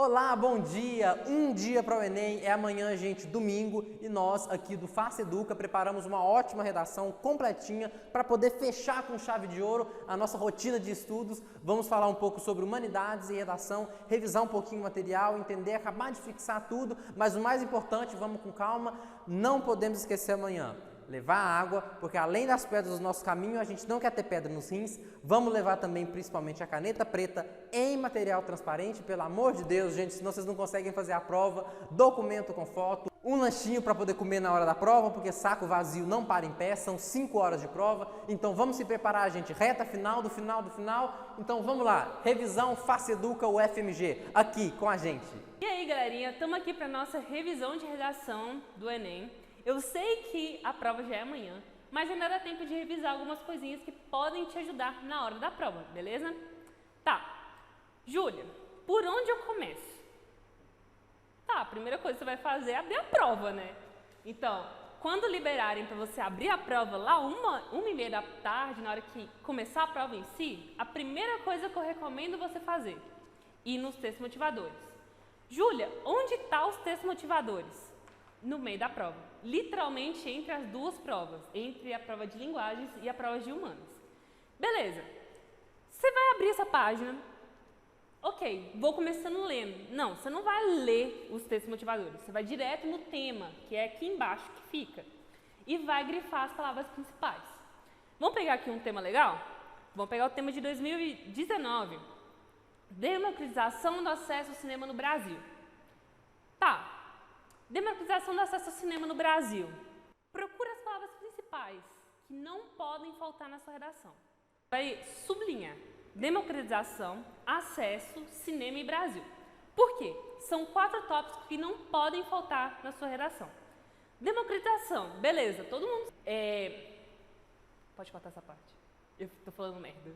Olá, bom dia! Um dia para o Enem é amanhã, gente, domingo, e nós aqui do Face Educa preparamos uma ótima redação completinha para poder fechar com chave de ouro a nossa rotina de estudos. Vamos falar um pouco sobre humanidades e redação, revisar um pouquinho o material, entender, acabar de fixar tudo, mas o mais importante, vamos com calma, não podemos esquecer amanhã. Levar água, porque além das pedras do nosso caminho, a gente não quer ter pedra nos rins. Vamos levar também, principalmente, a caneta preta em material transparente, pelo amor de Deus, gente, senão vocês não conseguem fazer a prova. Documento com foto, um lanchinho para poder comer na hora da prova, porque saco vazio não para em pé, são 5 horas de prova. Então vamos se preparar, gente, reta final do final do final. Então vamos lá, revisão Face Educa UFMG, aqui com a gente. E aí, galerinha, estamos aqui para nossa revisão de redação do Enem. Eu sei que a prova já é amanhã, mas ainda dá tempo de revisar algumas coisinhas que podem te ajudar na hora da prova, beleza? Tá. Júlia, por onde eu começo? Tá, a primeira coisa que você vai fazer é abrir a prova, né? Então, quando liberarem para você abrir a prova lá, uma e meia da tarde, na hora que começar a prova em si, a primeira coisa que eu recomendo você fazer, ir nos textos motivadores. Júlia, onde estão os textos motivadores? No meio da prova, literalmente entre as duas provas, entre a prova de linguagens e a prova de humanas. Beleza, você vai abrir essa página, ok, vou começando lendo. Não, você não vai ler os textos motivadores, você vai direto no tema, que é aqui embaixo que fica, e vai grifar as palavras principais. Vamos pegar aqui um tema legal? Vamos pegar o tema de 2019, democratização do acesso ao cinema no Brasil. Tá. Democratização do acesso ao cinema no Brasil. Procura as palavras principais que não podem faltar na sua redação. Vai sublinhar democratização, acesso, cinema e Brasil. Por quê? São 4 tópicos que não podem faltar na sua redação. Democratização, beleza, todo mundo... Pode cortar essa parte. Eu tô falando merda.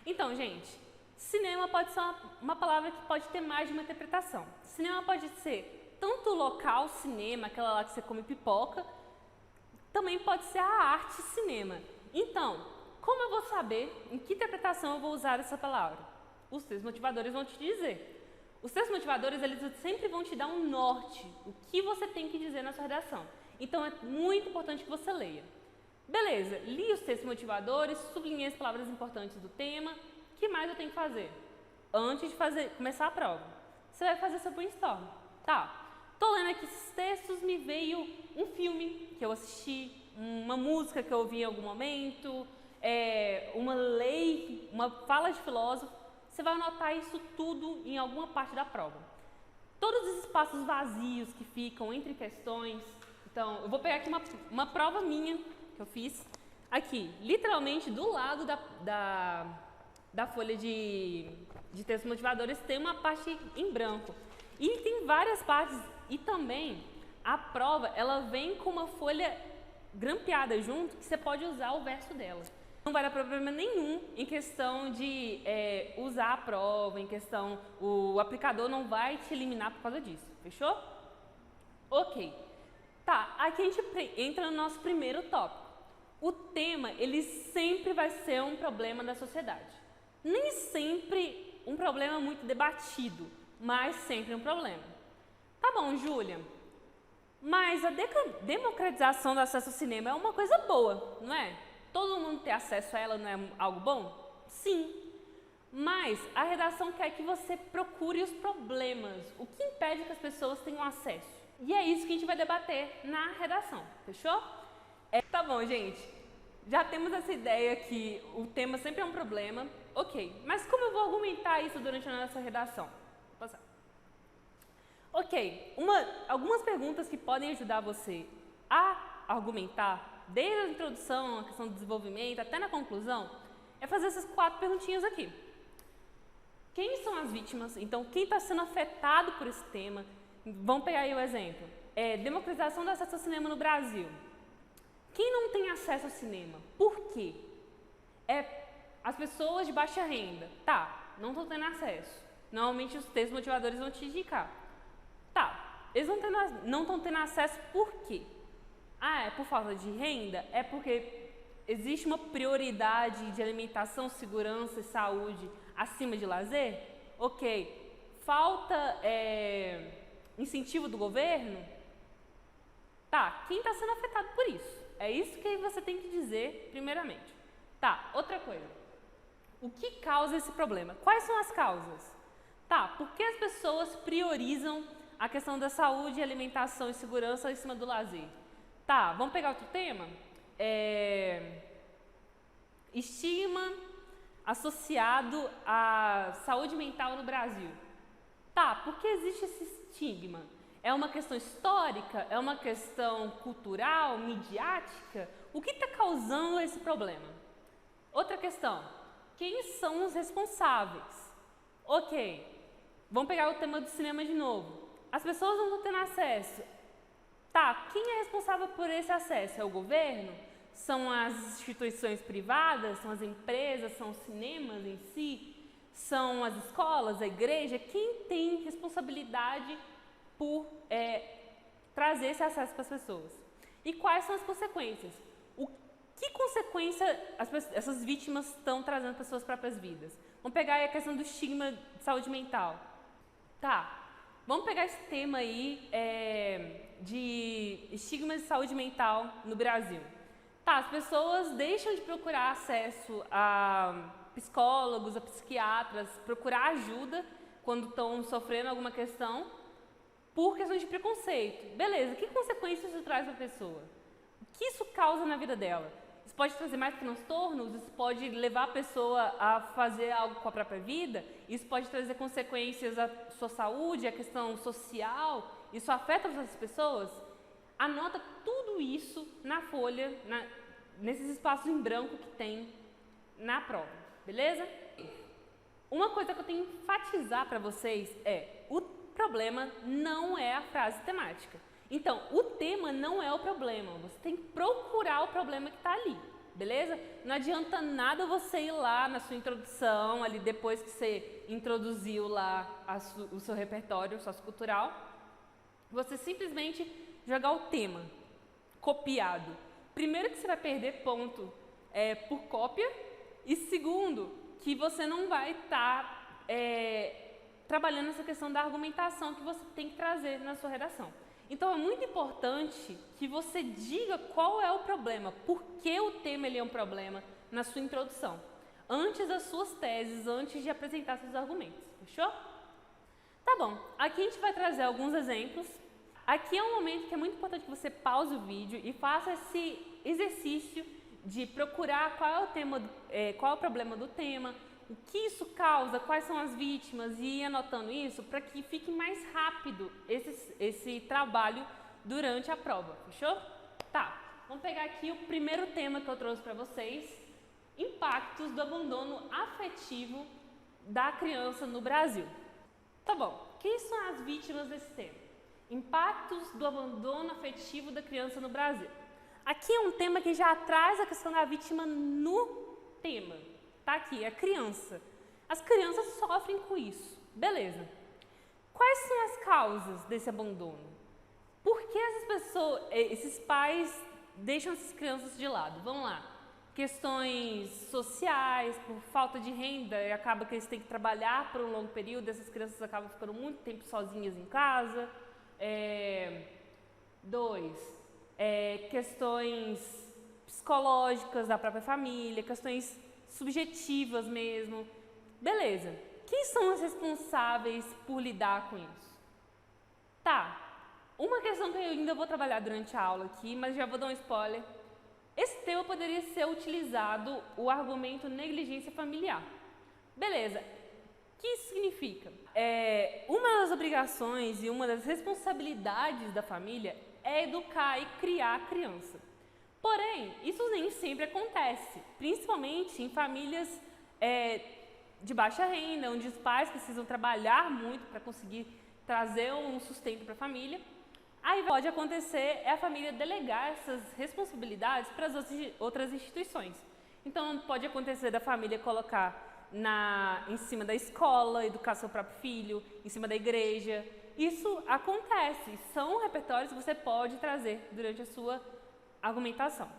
Então, gente, cinema pode ser uma palavra que pode ter mais de uma interpretação. Cinema pode ser tanto o local cinema, aquela lá que você come pipoca, também pode ser a arte cinema. Então, como eu vou saber em que interpretação eu vou usar essa palavra? Os textos motivadores vão te dizer. Os textos motivadores, eles sempre vão te dar um norte, o que você tem que dizer na sua redação. Então, é muito importante que você leia. Beleza, li os textos motivadores, sublinhei as palavras importantes do tema. O que mais eu tenho que fazer? Antes de começar a prova, você vai fazer seu brainstorm. Tá, tô lendo aqui esses textos, me veio um filme que eu assisti, uma música que eu ouvi em algum momento, uma lei, uma fala de filósofo. Você vai anotar isso tudo em alguma parte da prova. Todos os espaços vazios que ficam entre questões. Então, eu vou pegar aqui uma prova minha, que eu fiz aqui, literalmente do lado da folha de textos motivadores tem uma parte em branco e tem várias partes, e também a prova ela vem com uma folha grampeada junto que você pode usar o verso dela. Não vai dar problema nenhum em questão de usar a prova, em questão o aplicador não vai te eliminar por causa disso, fechou? Ok, tá, aqui a gente entra no nosso primeiro tópico. O tema, ele sempre vai ser um problema da sociedade. Nem sempre um problema muito debatido, mas sempre um problema. Tá bom, Júlia, mas a democratização do acesso ao cinema é uma coisa boa, não é? Todo mundo ter acesso a ela não é algo bom? Sim, mas a redação quer que você procure os problemas, o que impede que as pessoas tenham acesso. E é isso que a gente vai debater na redação, fechou? Tá bom, gente, já temos essa ideia que o tema sempre é um problema, ok, mas como eu vou argumentar isso durante a nossa redação? Vou passar. Ok, algumas perguntas que podem ajudar você a argumentar, desde a introdução, a questão do desenvolvimento, até na conclusão, é fazer essas 4 perguntinhas aqui. Quem são as vítimas? Então, quem está sendo afetado por esse tema? Vamos pegar aí o exemplo. Democratização do acesso ao cinema no Brasil. Quem não tem acesso ao cinema? Por quê? As pessoas de baixa renda. Tá, não estão tendo acesso. Normalmente os textos motivadores vão te indicar. Tá, eles não estão tendo acesso por quê? Ah, é por falta de renda? É porque existe uma prioridade de alimentação, segurança e saúde acima de lazer? Ok. Falta incentivo do governo? Tá, quem está sendo afetado por isso? É isso que você tem que dizer primeiramente. Tá, outra coisa. O que causa esse problema? Quais são as causas? Tá, por que as pessoas priorizam a questão da saúde, alimentação e segurança em cima do lazer? Tá, vamos pegar outro tema? Estigma associado à saúde mental no Brasil. Tá, por que existe esse estigma? É uma questão histórica? É uma questão cultural, midiática? O que está causando esse problema? Outra questão, quem são os responsáveis? Ok, vamos pegar o tema do cinema de novo. As pessoas não estão tendo acesso. Tá, quem é responsável por esse acesso? É o governo? São as instituições privadas? São as empresas? São os cinemas em si? São as escolas, a igreja? Quem tem responsabilidade por trazer esse acesso para as pessoas? E quais são as consequências? Que consequência essas vítimas estão trazendo para as suas próprias vidas? Vamos pegar aí a questão do estigma de saúde mental. Tá, vamos pegar esse tema aí de estigma de saúde mental no Brasil. Tá, as pessoas deixam de procurar acesso a psicólogos, a psiquiatras, procurar ajuda quando estão sofrendo alguma questão por questões de preconceito. Beleza, que consequências isso traz para a pessoa? O que isso causa na vida dela? Isso pode trazer mais transtornos? Isso pode levar a pessoa a fazer algo com a própria vida? Isso pode trazer consequências à sua saúde, à questão social? Isso afeta as pessoas? Anota tudo isso na folha, nesses espaços em branco que tem na prova, beleza? Uma coisa que eu tenho que enfatizar para vocês o problema não é a frase temática. Então, o tema não é o problema, você tem que procurar o problema que está ali, beleza? Não adianta nada você ir lá na sua introdução, ali depois que você introduziu lá o seu repertório sociocultural, você simplesmente jogar o tema copiado. Primeiro que você vai perder ponto por cópia e segundo, que você não vai estar trabalhando essa questão da argumentação que você tem que trazer na sua redação. Então, é muito importante que você diga qual é o problema, por que o tema é um problema na sua introdução, antes das suas teses, antes de apresentar seus argumentos, fechou? Tá bom, aqui a gente vai trazer alguns exemplos. Aqui é um momento que é muito importante que você pause o vídeo e faça esse exercício de procurar qual é o tema, qual é o problema do tema, o que isso causa, quais são as vítimas e ir anotando isso para que fique mais rápido esse trabalho durante a prova, fechou? Tá, vamos pegar aqui o primeiro tema que eu trouxe para vocês, impactos do abandono afetivo da criança no Brasil. Tá bom, quem são as vítimas desse tema? Impactos do abandono afetivo da criança no Brasil. Aqui é um tema que já traz a questão da vítima no tema. Tá aqui, a criança. As crianças sofrem com isso. Beleza. Quais são as causas desse abandono? Por que esses pais deixam essas crianças de lado? Vamos lá. Questões sociais, por falta de renda, e acaba que eles têm que trabalhar por um longo período, essas crianças acabam ficando muito tempo sozinhas em casa. Questões psicológicas da própria família, questões subjetivas mesmo. Beleza. Quem são os responsáveis por lidar com isso? Tá. Uma questão que eu ainda vou trabalhar durante a aula aqui, mas já vou dar um spoiler. Esse tema poderia ser utilizado o argumento negligência familiar. Beleza. O que isso significa? Uma das obrigações e uma das responsabilidades da família é educar e criar a criança. Porém, isso nem sempre acontece, principalmente em famílias de baixa renda, onde os pais precisam trabalhar muito para conseguir trazer um sustento para a família. Aí pode acontecer a família delegar essas responsabilidades para as outras instituições. Então, pode acontecer da família colocar em cima da escola, educar seu próprio filho, em cima da igreja. Isso acontece, são repertórios que você pode trazer durante a sua argumentação.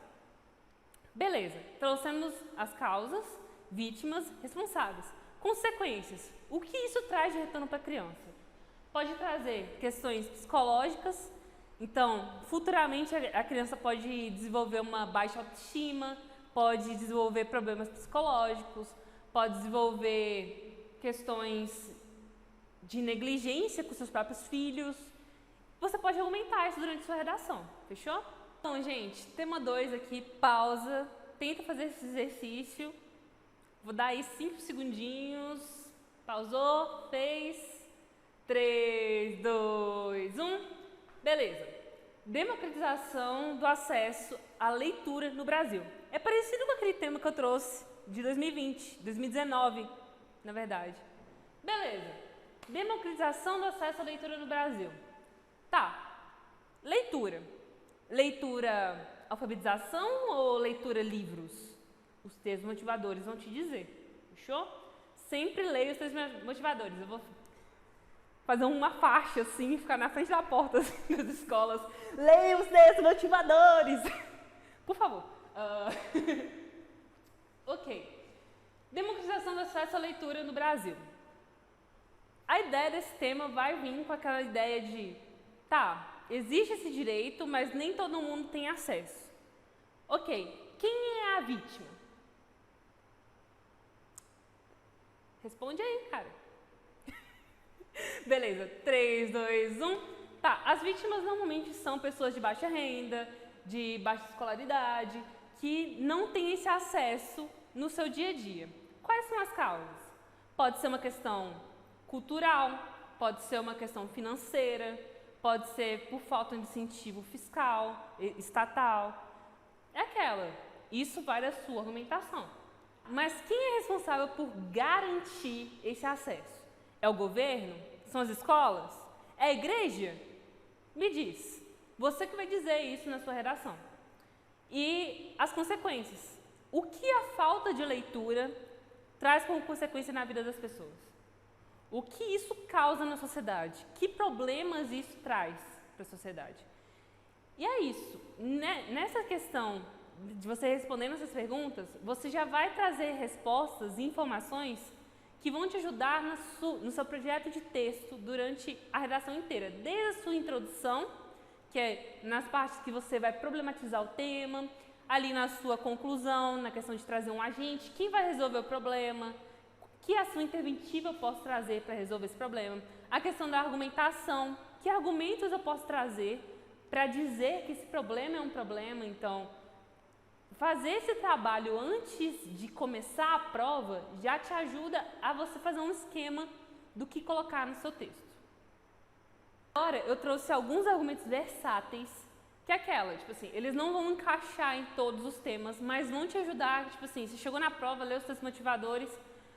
Beleza, trouxemos as causas, vítimas, responsáveis. Consequências. O que isso traz de retorno para a criança? Pode trazer questões psicológicas, então, futuramente a criança pode desenvolver uma baixa autoestima, pode desenvolver problemas psicológicos, pode desenvolver questões de negligência com seus próprios filhos. Você pode argumentar isso durante sua redação, fechou? Então, gente, tema 2 aqui, pausa, tenta fazer esse exercício. Vou dar aí 5 segundinhos. Pausou, fez. 3, 2, 1. Beleza. Democratização do acesso à leitura no Brasil. É parecido com aquele tema que eu trouxe de 2019, na verdade. Beleza. Democratização do acesso à leitura no Brasil. Tá. Leitura. Leitura alfabetização ou leitura livros? Os textos motivadores vão te dizer. Fechou? Sempre leia os textos motivadores. Eu vou fazer uma faixa assim, ficar na frente da porta assim, das escolas. Leia os textos motivadores. Por favor. Ok. Democratização do acesso à leitura no Brasil. A ideia desse tema vai vir com aquela ideia de, tá, existe esse direito, mas nem todo mundo tem acesso. Ok, quem é a vítima? Responde aí, cara. Beleza, 3, 2, 1. Tá, as vítimas normalmente são pessoas de baixa renda, de baixa escolaridade, que não têm esse acesso no seu dia a dia. Quais são as causas? Pode ser uma questão cultural, pode ser uma questão financeira, pode ser por falta de incentivo fiscal, estatal. É aquela. Isso vai da sua argumentação. Mas quem é responsável por garantir esse acesso? É o governo? São as escolas? É a igreja? Me diz. Você que vai dizer isso na sua redação. E as consequências. O que a falta de leitura traz como consequência na vida das pessoas? O que isso causa na sociedade? Que problemas isso traz para a sociedade? E é isso. Nessa questão de você respondendo essas perguntas, você já vai trazer respostas e informações que vão te ajudar no seu projeto de texto durante a redação inteira. Desde a sua introdução, que é nas partes que você vai problematizar o tema, ali na sua conclusão, na questão de trazer um agente, quem vai resolver o problema, que ação interventiva eu posso trazer para resolver esse problema, a questão da argumentação, que argumentos eu posso trazer para dizer que esse problema é um problema. Então, fazer esse trabalho antes de começar a prova já te ajuda a você fazer um esquema do que colocar no seu texto. Agora, eu trouxe alguns argumentos versáteis, que é aquela, tipo assim, eles não vão encaixar em todos os temas, mas vão te ajudar, tipo assim, se chegou na prova, leu os textos motivadores,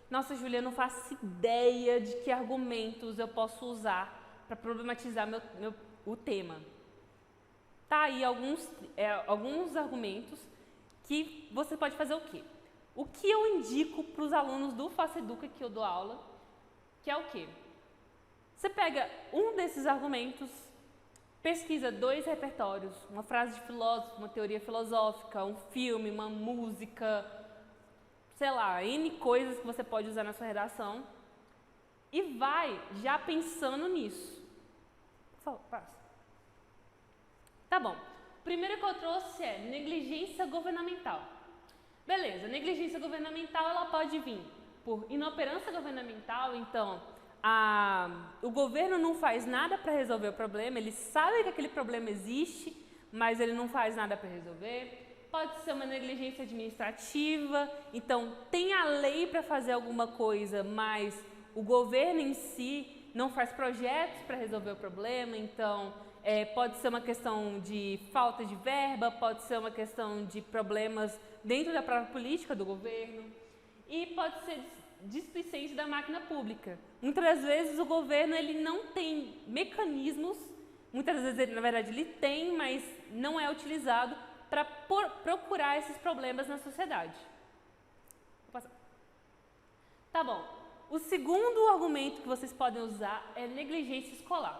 nossa, Júlia, eu não faço ideia de que argumentos eu posso usar para problematizar o tema. Tá aí alguns argumentos que você pode fazer o quê? O que eu indico para os alunos do Faça Educa que eu dou aula, que é o quê? Você pega um desses argumentos, pesquisa 2 repertórios, uma frase de filósofo, uma teoria filosófica, um filme, uma música, sei lá, N coisas que você pode usar na sua redação e vai já pensando nisso. Passa. Tá bom. O primeiro que eu trouxe é negligência governamental. Beleza, negligência governamental ela pode vir por inoperância governamental, então o governo não faz nada para resolver o problema, ele sabe que aquele problema existe, mas ele não faz nada para resolver. Pode ser uma negligência administrativa, então tem a lei para fazer alguma coisa, mas o governo em si não faz projetos para resolver o problema, então pode ser uma questão de falta de verba, pode ser uma questão de problemas dentro da própria política do governo e pode ser displicência da máquina pública. Muitas das vezes o governo ele não tem mecanismos, muitas vezes ele, na verdade ele tem, mas não é utilizado para procurar esses problemas na sociedade. Vou passar. Tá bom. O segundo argumento que vocês podem usar é negligência escolar.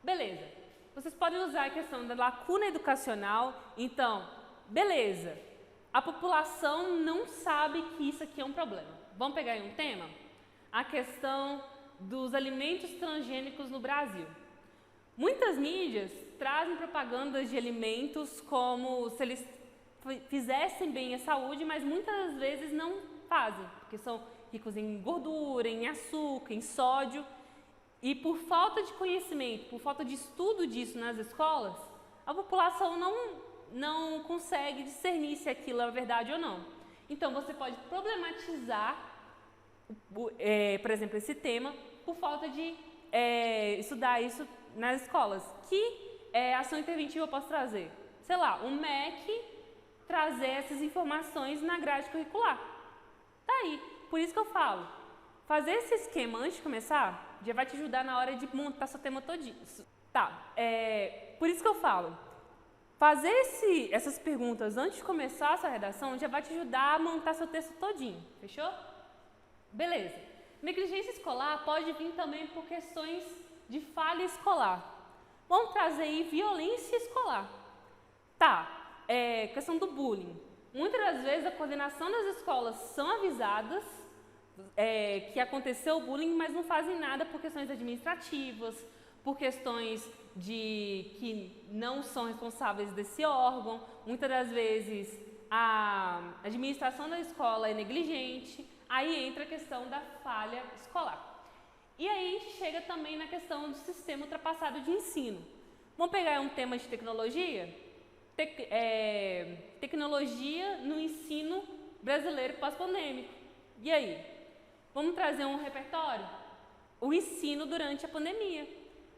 Beleza. Vocês podem usar a questão da lacuna educacional. Então, beleza. a população não sabe que isso aqui é um problema. Vamos pegar aí um tema? A questão dos alimentos transgênicos no Brasil. Muitas mídias trazem propagandas de alimentos como se eles fizessem bem à saúde, mas muitas vezes não fazem, porque são ricos em gordura, em açúcar, em sódio. E por falta de conhecimento, por falta de estudo disso nas escolas, a população não consegue discernir se aquilo é verdade ou não. Então, você pode problematizar, por exemplo, esse tema, por falta de estudar isso nas escolas. Que ação interventiva eu posso trazer? Sei lá, o MEC trazer essas informações na grade curricular. Tá aí. Por isso que eu falo, fazer esse esquema antes de começar já vai te ajudar na hora de montar seu tema todinho. Tá, por isso que eu falo, fazer essas perguntas antes de começar a sua redação já vai te ajudar a montar seu texto todinho, fechou? Beleza. Negligência escolar pode vir também por questões de falha escolar. Vamos trazer aí violência escolar. Tá, questão do bullying. Muitas das vezes a coordenação das escolas são avisadas que aconteceu o bullying, mas não fazem nada por questões administrativas, por questões que não são responsáveis desse órgão. Muitas das vezes a administração da escola é negligente, aí entra a questão da falha escolar. E aí a gente chega também na questão do sistema ultrapassado de ensino. Vamos pegar um tema de tecnologia? Tecnologia no ensino brasileiro pós-pandêmico. E aí? Vamos trazer um repertório? O ensino durante a pandemia.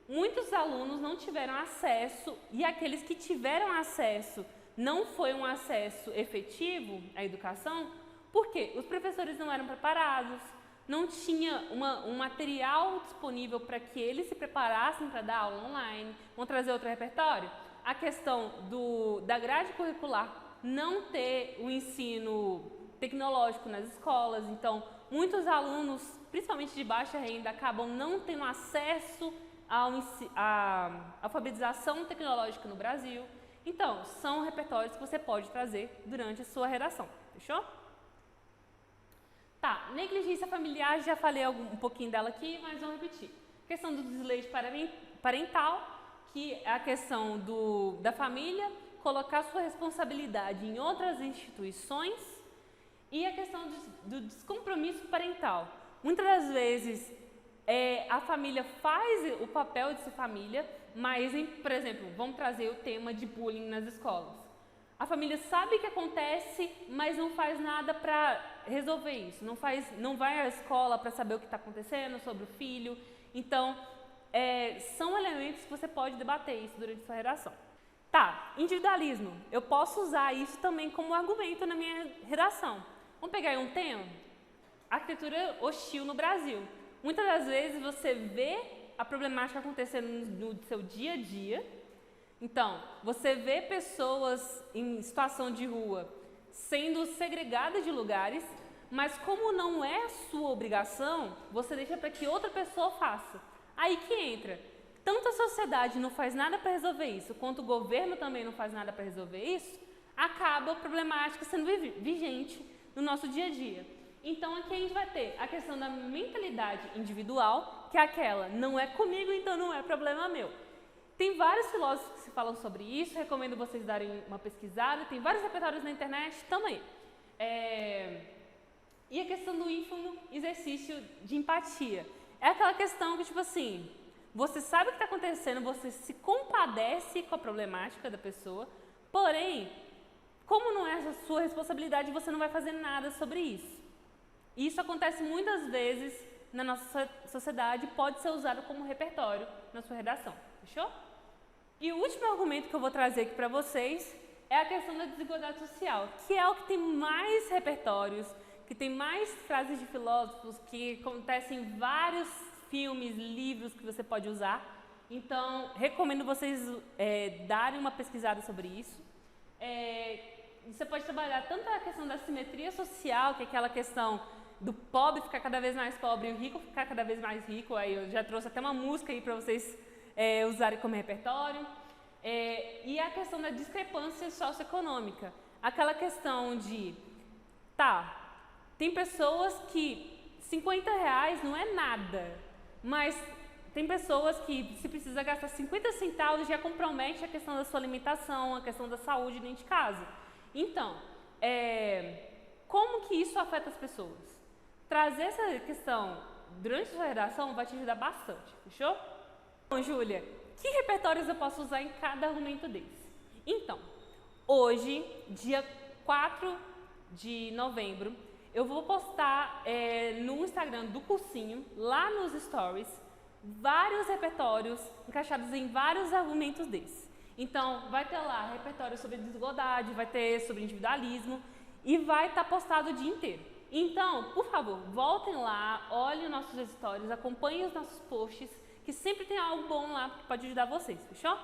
Muitos alunos não tiveram acesso, e aqueles que tiveram acesso não foi um acesso efetivo à educação, porque os professores não eram preparados, não tinha um material disponível para que eles se preparassem para dar aula online. Vamos trazer outro repertório? A questão da grade curricular não ter o ensino tecnológico nas escolas, então muitos alunos, principalmente de baixa renda, acabam não tendo acesso à alfabetização tecnológica no Brasil. Então, são repertórios que você pode trazer durante a sua redação, fechou? Tá, negligência familiar, já falei um pouquinho dela aqui, mas vamos repetir. Questão do desleixo parental, que é a questão da família colocar sua responsabilidade em outras instituições, e a questão do descompromisso parental. Muitas das vezes a família faz o papel de ser família, mas, por exemplo, vamos trazer o tema de bullying nas escolas. A família sabe que acontece, mas não faz nada para resolver isso. Não vai à escola para saber o que está acontecendo sobre o filho. Então, são elementos que você pode debater isso durante a sua redação. Tá, individualismo. Eu posso usar isso também como argumento na minha redação. Vamos pegar aí um tema? Arquitetura hostil no Brasil. Muitas das vezes você vê a problemática acontecendo no seu dia a dia. Então, você vê pessoas em situação de rua sendo segregadas de lugares, mas como não é a sua obrigação, você deixa para que outra pessoa faça. Aí que entra. Tanto a sociedade não faz nada para resolver isso, quanto o governo também não faz nada para resolver isso, acaba a problemática sendo vigente no nosso dia a dia. Então, aqui a gente vai ter a questão da mentalidade individual, que é aquela, não é comigo, então não é problema meu. Tem vários filósofos que se falam sobre isso, recomendo vocês darem uma pesquisada, tem vários repertórios na internet também. E a questão do ínfimo exercício de empatia. É aquela questão que, tipo assim, você sabe o que está acontecendo, você se compadece com a problemática da pessoa, porém, como não é a sua responsabilidade, você não vai fazer nada sobre isso. E isso acontece muitas vezes na nossa sociedade, pode ser usado como repertório na sua redação, fechou? E o último argumento que eu vou trazer aqui para vocês é a questão da desigualdade social, que é o que tem mais repertórios, que tem mais frases de filósofos, que acontecem em vários filmes, livros que você pode usar. Então, recomendo vocês darem uma pesquisada sobre isso. Você pode trabalhar tanto a questão da simetria social, que é aquela questão do pobre ficar cada vez mais pobre e o rico ficar cada vez mais rico. Aí eu já trouxe até uma música aí para vocês usarem como repertório. E a questão da discrepância socioeconômica. aquela questão de, tem pessoas que R$50 não é nada, mas tem pessoas que, se precisa gastar 50 centavos, já compromete a questão da sua alimentação, a questão da saúde dentro de casa. Então, como que isso afeta as pessoas? Trazer essa questão durante a sua redação vai te ajudar bastante, fechou? Então, Júlia, que repertórios eu posso usar em cada argumento desse? Então, hoje, dia 4 de novembro, eu vou postar no Instagram do cursinho, lá nos stories, vários repertórios encaixados em vários argumentos desses. Então, vai ter lá repertório sobre desigualdade, vai ter sobre individualismo e vai estar postado o dia inteiro. Então, por favor, voltem lá, olhem nossos stories, acompanhem os nossos posts, que sempre tem algo bom lá que pode ajudar vocês, fechou?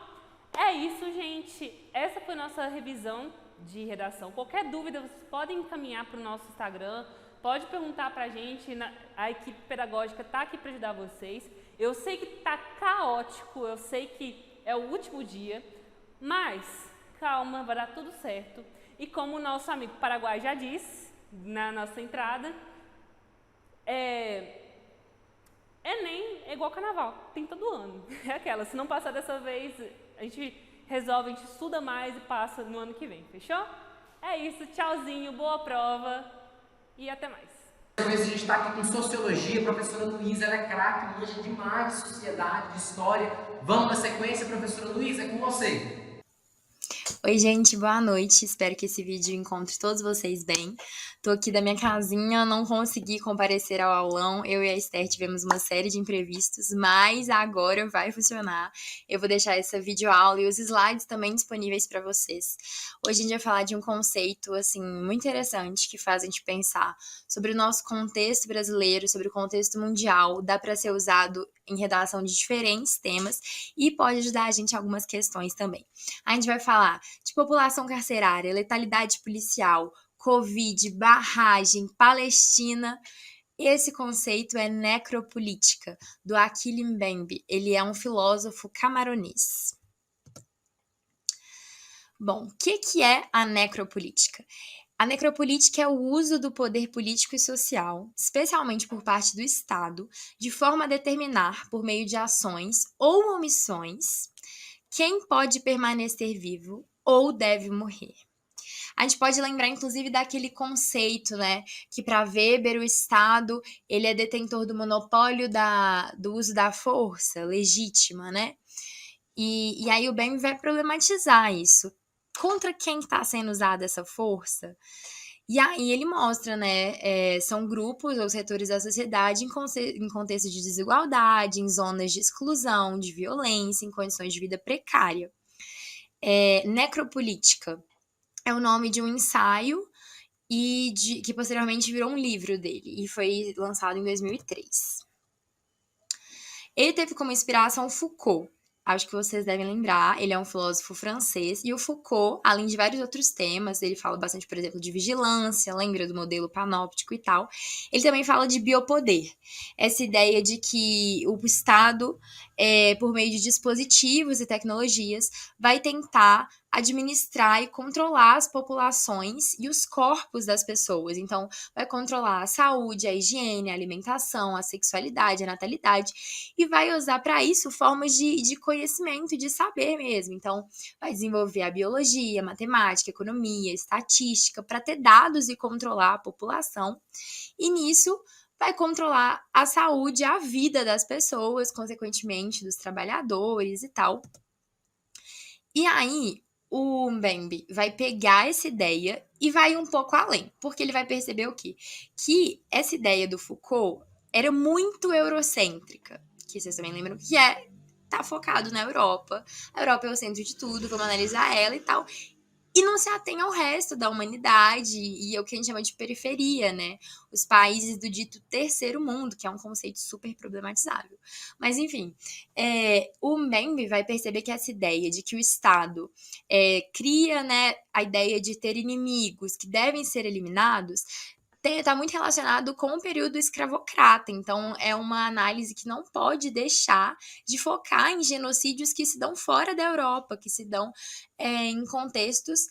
É isso, gente. Essa foi a nossa revisão de redação. Qualquer dúvida, vocês podem encaminhar para o nosso Instagram, pode perguntar para a gente, a equipe pedagógica está aqui para ajudar vocês. Eu sei que está caótico, eu sei que é o último dia, mas calma, vai dar tudo certo. E como o nosso amigo Paraguai já disse na nossa entrada, Enem é igual carnaval, tem todo ano. É aquela, se não passar dessa vez, a gente resolve, a gente estuda mais e passa no ano que vem, fechou? É isso, tchauzinho, boa prova e até mais. A gente está aqui com Sociologia, a professora Luísa, ela é craque, manja demais de sociedade, de história. Vamos na sequência, professora Luísa, é com você. Oi, gente, boa noite. Espero que esse vídeo encontre todos vocês bem. Tô aqui da minha casinha, não consegui comparecer ao aulão. Eu e a Esther tivemos uma série de imprevistos, mas agora vai funcionar. Eu vou deixar essa videoaula e os slides também disponíveis para vocês. Hoje a gente vai falar de um conceito, assim, muito interessante que faz a gente pensar sobre o nosso contexto brasileiro, sobre o contexto mundial. Dá para ser usado em redação de diferentes temas e pode ajudar a gente em algumas questões também. A gente vai falar de população carcerária, letalidade policial, Covid, barragem, Palestina. Esse conceito é necropolítica, do Achille Mbembe. Ele é um filósofo camaronês. Bom, o que é a necropolítica? A necropolítica é o uso do poder político e social, especialmente por parte do Estado, de forma a determinar, por meio de ações ou omissões, quem pode permanecer vivo ou deve morrer. A gente pode lembrar, inclusive, daquele conceito, né, que para Weber o Estado ele é detentor do monopólio do uso da força legítima, né? E aí o Bem vai problematizar isso. Contra quem está sendo usada essa força? E aí ele mostra, né, são grupos ou setores da sociedade em contexto de desigualdade, em zonas de exclusão, de violência, em condições de vida precária. Necropolítica é o nome de um ensaio que posteriormente virou um livro dele e foi lançado em 2003. Ele teve como inspiração Foucault. Acho que vocês devem lembrar, ele é um filósofo francês, e o Foucault, além de vários outros temas, ele fala bastante, por exemplo, de vigilância, lembra do modelo panóptico e tal, ele também fala de biopoder, essa ideia de que o Estado, por meio de dispositivos e tecnologias, vai tentar administrar e controlar as populações e os corpos das pessoas. Então, vai controlar a saúde, a higiene, a alimentação, a sexualidade, a natalidade, e vai usar para isso formas de conhecimento, de saber mesmo. Então, vai desenvolver a biologia, a matemática, a economia, a estatística, para ter dados e controlar a população. E nisso, vai controlar a saúde, a vida das pessoas, consequentemente, dos trabalhadores e tal. E aí, o Mbembe vai pegar essa ideia e vai um pouco além, porque ele vai perceber o quê? Que essa ideia do Foucault era muito eurocêntrica, que vocês também lembram que tá focado na Europa. A Europa é o centro de tudo, vamos analisar ela e tal. E não se atém ao resto da humanidade e é o que a gente chama de periferia, né? Os países do dito terceiro mundo, que é um conceito super problematizável. Mas, enfim, o Mbembe vai perceber que essa ideia de que o Estado cria, né, a ideia de ter inimigos que devem ser eliminados está muito relacionado com o período escravocrata. Então, é uma análise que não pode deixar de focar em genocídios que se dão fora da Europa, que se dão em contextos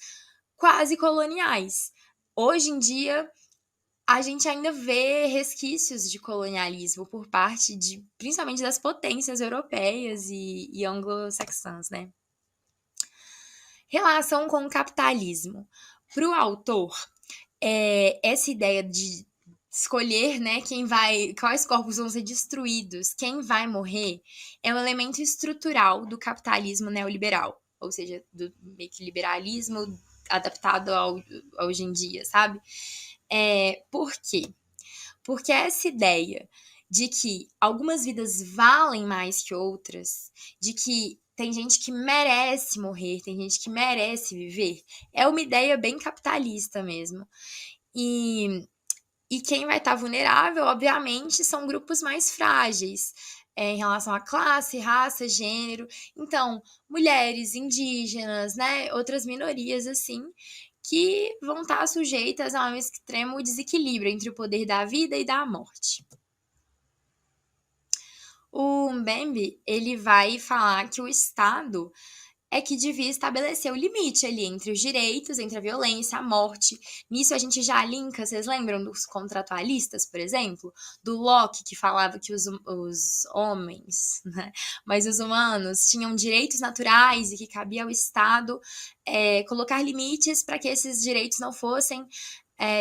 quase coloniais. Hoje em dia, a gente ainda vê resquícios de colonialismo por parte principalmente das potências europeias e anglo-saxãs, né? Relação com o capitalismo. Para o autor, essa ideia de escolher, né, quais corpos vão ser destruídos, quem vai morrer, é um elemento estrutural do capitalismo neoliberal, ou seja, do meio que liberalismo adaptado hoje em dia, sabe? Por quê? Porque essa ideia de que algumas vidas valem mais que outras, de que tem gente que merece morrer, tem gente que merece viver, é uma ideia bem capitalista mesmo. E quem vai estar vulnerável, obviamente, são grupos mais frágeis em relação à classe, raça, gênero. Então, mulheres, indígenas, né, outras minorias, assim, que vão estar sujeitas a um extremo desequilíbrio entre o poder da vida e da morte. O Mbembe, ele vai falar que o Estado é que devia estabelecer o limite ali entre os direitos, entre a violência, a morte. Nisso a gente já linka, vocês lembram dos contratualistas, por exemplo? Do Locke, que falava que os homens, né, mas os humanos tinham direitos naturais e que cabia ao Estado colocar limites para que esses direitos não fossem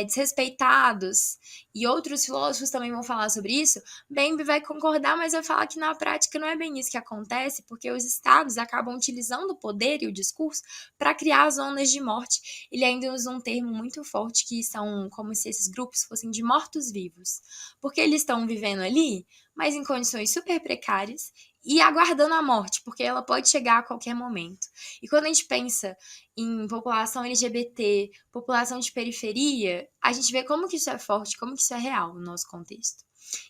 desrespeitados. E outros filósofos também vão falar sobre isso. Bembe vai concordar, mas vai falar que na prática não é bem isso que acontece, porque os estados acabam utilizando o poder e o discurso para criar zonas de morte. Ele ainda usa um termo muito forte, que são como se esses grupos fossem de mortos-vivos, porque eles estão vivendo ali, mas em condições super precárias e aguardando a morte, porque ela pode chegar a qualquer momento. E quando a gente pensa em população LGBT, população de periferia, a gente vê como que isso é forte, como que isso é real no nosso contexto.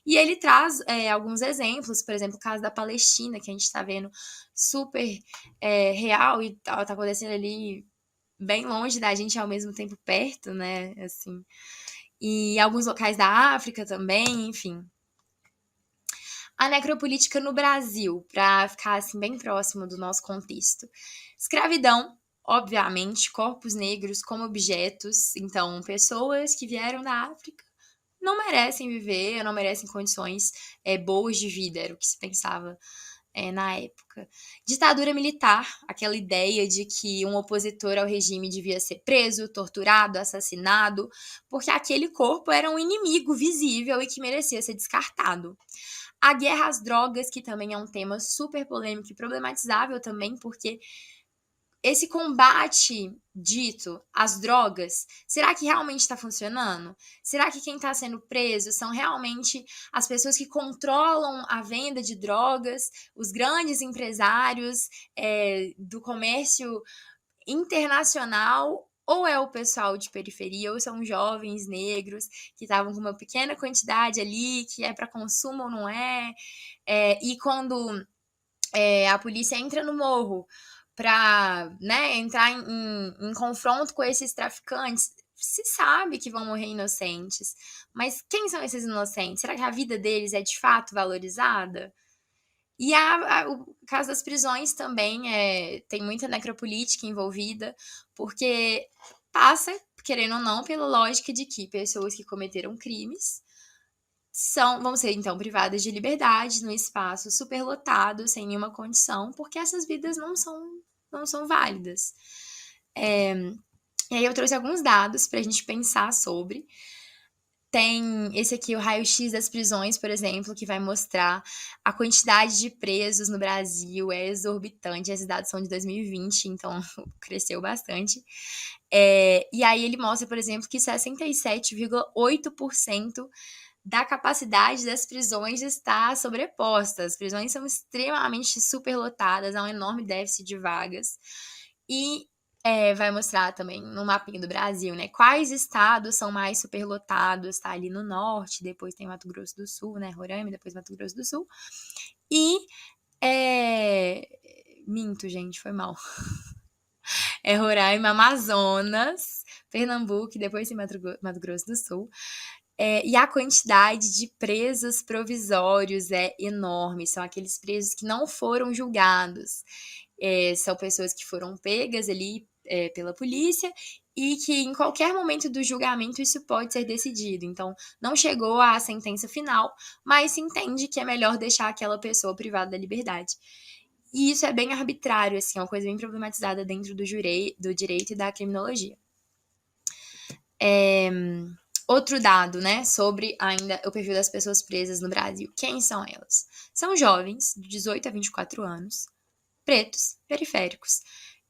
E ele traz alguns exemplos, por exemplo, o caso da Palestina, que a gente está vendo super real e tá acontecendo ali bem longe da gente, ao mesmo tempo perto, né, assim. E alguns locais da África também, enfim. A necropolítica no Brasil, para ficar assim bem próximo do nosso contexto. Escravidão, obviamente, corpos negros como objetos, então pessoas que vieram da África não merecem viver, não merecem condições boas de vida, era o que se pensava na época. Ditadura militar, aquela ideia de que um opositor ao regime devia ser preso, torturado, assassinado, porque aquele corpo era um inimigo visível e que merecia ser descartado. A guerra às drogas, que também é um tema super polêmico e problematizável também, porque esse combate dito às drogas, será que realmente está funcionando? Será que quem está sendo preso são realmente as pessoas que controlam a venda de drogas, os grandes empresários do comércio internacional, ou é o pessoal de periferia, ou são jovens negros que estavam com uma pequena quantidade ali, que é para consumo ou não é? E quando a polícia entra no morro para, né, entrar em confronto com esses traficantes, se sabe que vão morrer inocentes, mas quem são esses inocentes? Será que a vida deles é de fato valorizada? E o caso das prisões também tem muita necropolítica envolvida, porque passa, querendo ou não, pela lógica de que pessoas que cometeram crimes vão ser, então, privadas de liberdade num espaço superlotado, sem nenhuma condição, porque essas vidas não são válidas. E aí eu trouxe alguns dados para a gente pensar sobre. Tem esse aqui, o raio-x das prisões, por exemplo, que vai mostrar a quantidade de presos no Brasil, é exorbitante. Esses dados são de 2020, então cresceu bastante. E aí ele mostra, por exemplo, que 67,8% da capacidade das prisões está sobreposta. As prisões são extremamente superlotadas, há um enorme déficit de vagas. E vai mostrar também no mapinha do Brasil, né? Quais estados são mais superlotados, tá ali no norte, depois tem Mato Grosso do Sul, né? Roraima, depois Mato Grosso do Sul. E minto, gente, foi mal. Roraima, Amazonas, Pernambuco e depois tem Mato Grosso do Sul. E a quantidade de presos provisórios é enorme. São aqueles presos que não foram julgados. São pessoas que foram pegas ali pela polícia e que em qualquer momento do julgamento isso pode ser decidido. Então, não chegou à sentença final, mas se entende que é melhor deixar aquela pessoa privada da liberdade. E isso é bem arbitrário, assim, é uma coisa bem problematizada dentro do direito e da criminologia. Outro dado, né, sobre ainda o perfil das pessoas presas no Brasil. Quem são elas? São jovens, de 18 a 24 anos, pretos, periféricos,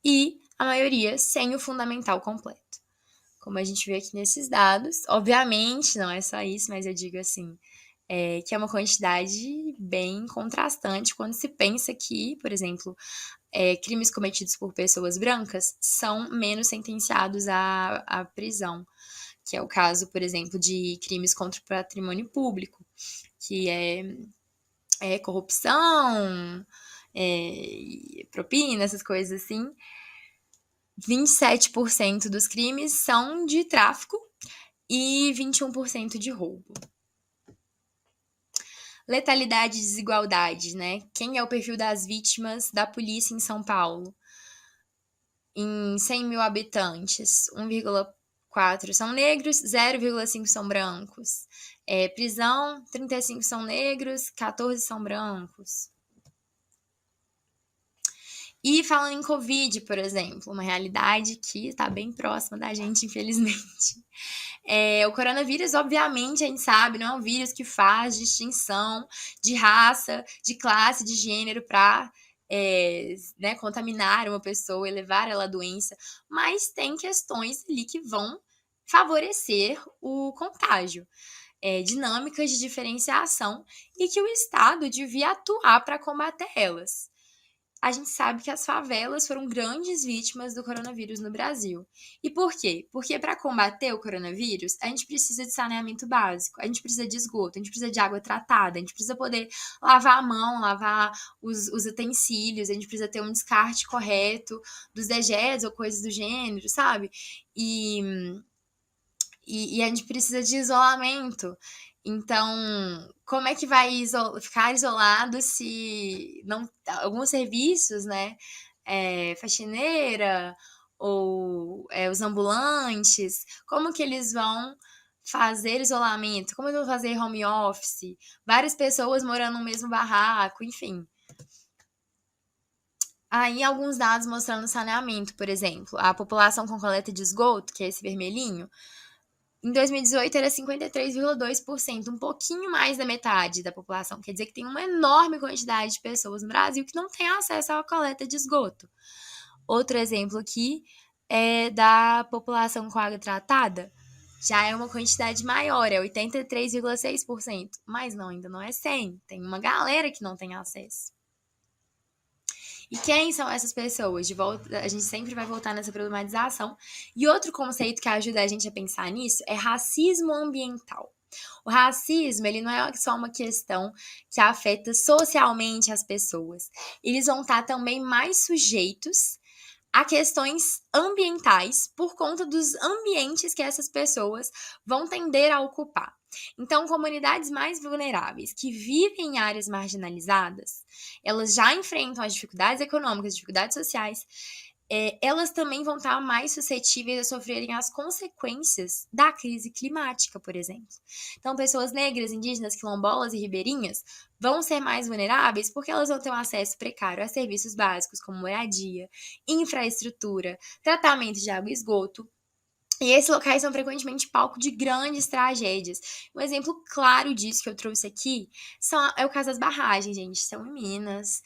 e a maioria sem o fundamental completo. Como a gente vê aqui nesses dados, obviamente não é só isso, mas eu digo assim, que é uma quantidade bem contrastante quando se pensa que, por exemplo, crimes cometidos por pessoas brancas são menos sentenciados à prisão, que é o caso, por exemplo, de crimes contra o patrimônio público, que é corrupção, propina, essas coisas assim. 27% dos crimes são de tráfico e 21% de roubo. Letalidade e desigualdade, né? Quem é o perfil das vítimas da polícia em São Paulo? Em 100 mil habitantes, 1,4 são negros, 0,5 são brancos. Prisão, 35 são negros, 14 são brancos. E falando em Covid, por exemplo, uma realidade que está bem próxima da gente, infelizmente. O coronavírus, obviamente, a gente sabe, não é um vírus que faz distinção de raça, de classe, de gênero para contaminar uma pessoa e levar ela à doença, mas tem questões ali que vão favorecer o contágio. Dinâmicas de diferenciação e que o Estado devia atuar para combater elas. A gente sabe que as favelas foram grandes vítimas do coronavírus no Brasil. E por quê? Porque para combater o coronavírus, a gente precisa de saneamento básico, a gente precisa de esgoto, a gente precisa de água tratada, a gente precisa poder lavar a mão, lavar os utensílios, a gente precisa ter um descarte correto dos dejetos ou coisas do gênero, sabe? E a gente precisa de isolamento. Então, como é que vai ficar isolado se não alguns serviços, né? Faxineira ou os ambulantes, como que eles vão fazer isolamento? Como eles vão fazer home office? Várias pessoas morando no mesmo barraco, enfim. Aí, alguns dados mostrando saneamento, por exemplo. A população com coleta de esgoto, que é esse vermelhinho, em 2018 era 53,2%, um pouquinho mais da metade da população. Quer dizer que tem uma enorme quantidade de pessoas no Brasil que não tem acesso à coleta de esgoto. Outro exemplo aqui é da população com água tratada. Já é uma quantidade maior, é 83,6%. Mas não, ainda não é 100%. Tem uma galera que não tem acesso. E quem são essas pessoas? De volta, a gente sempre vai voltar nessa problematização. E outro conceito que ajuda a gente a pensar nisso é racismo ambiental. O racismo, ele não é só uma questão que afeta socialmente as pessoas. Eles vão estar também mais sujeitos a questões ambientais por conta dos ambientes que essas pessoas vão tender a ocupar. Então, comunidades mais vulneráveis que vivem em áreas marginalizadas, elas já enfrentam as dificuldades econômicas, dificuldades sociais, elas também vão estar mais suscetíveis a sofrerem as consequências da crise climática, por exemplo. Então, pessoas negras, indígenas, quilombolas e ribeirinhas vão ser mais vulneráveis porque elas vão ter um acesso precário a serviços básicos como moradia, infraestrutura, tratamento de água e esgoto. E esses locais são frequentemente palco de grandes tragédias. Um exemplo claro disso que eu trouxe aqui é o caso das barragens, gente. São em Minas.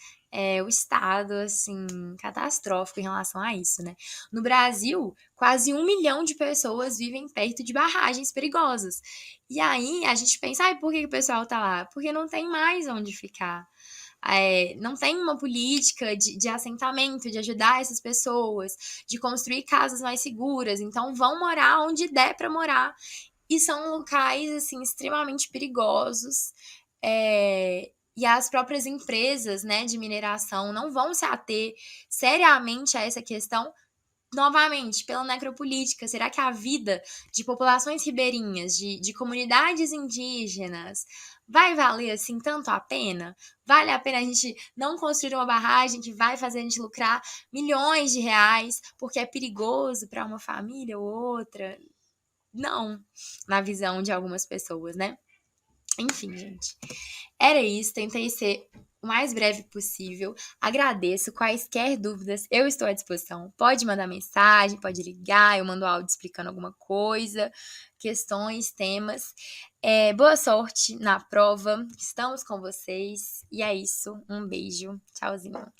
O estado, assim, catastrófico em relação a isso, né? No Brasil, quase 1 milhão de pessoas vivem perto de barragens perigosas. E aí, a gente pensa, por que o pessoal tá lá? Porque não tem mais onde ficar. Não tem uma política de assentamento, de ajudar essas pessoas, de construir casas mais seguras. Então, vão morar onde der para morar. E são locais, assim, extremamente perigosos. E as próprias empresas, né, de mineração não vão se ater seriamente a essa questão novamente, pela necropolítica, será que a vida de populações ribeirinhas, de comunidades indígenas, vai valer assim tanto a pena? Vale a pena a gente não construir uma barragem que vai fazer a gente lucrar milhões de reais porque é perigoso para uma família ou outra? Não, na visão de algumas pessoas, né? Enfim, gente. Era isso, tentei ser o mais breve possível. Agradeço. Quaisquer dúvidas, eu estou à disposição. Pode mandar mensagem, pode ligar, eu mando áudio explicando alguma coisa, questões, temas. Boa sorte na prova. Estamos com vocês. E é isso. Um beijo. Tchauzinho.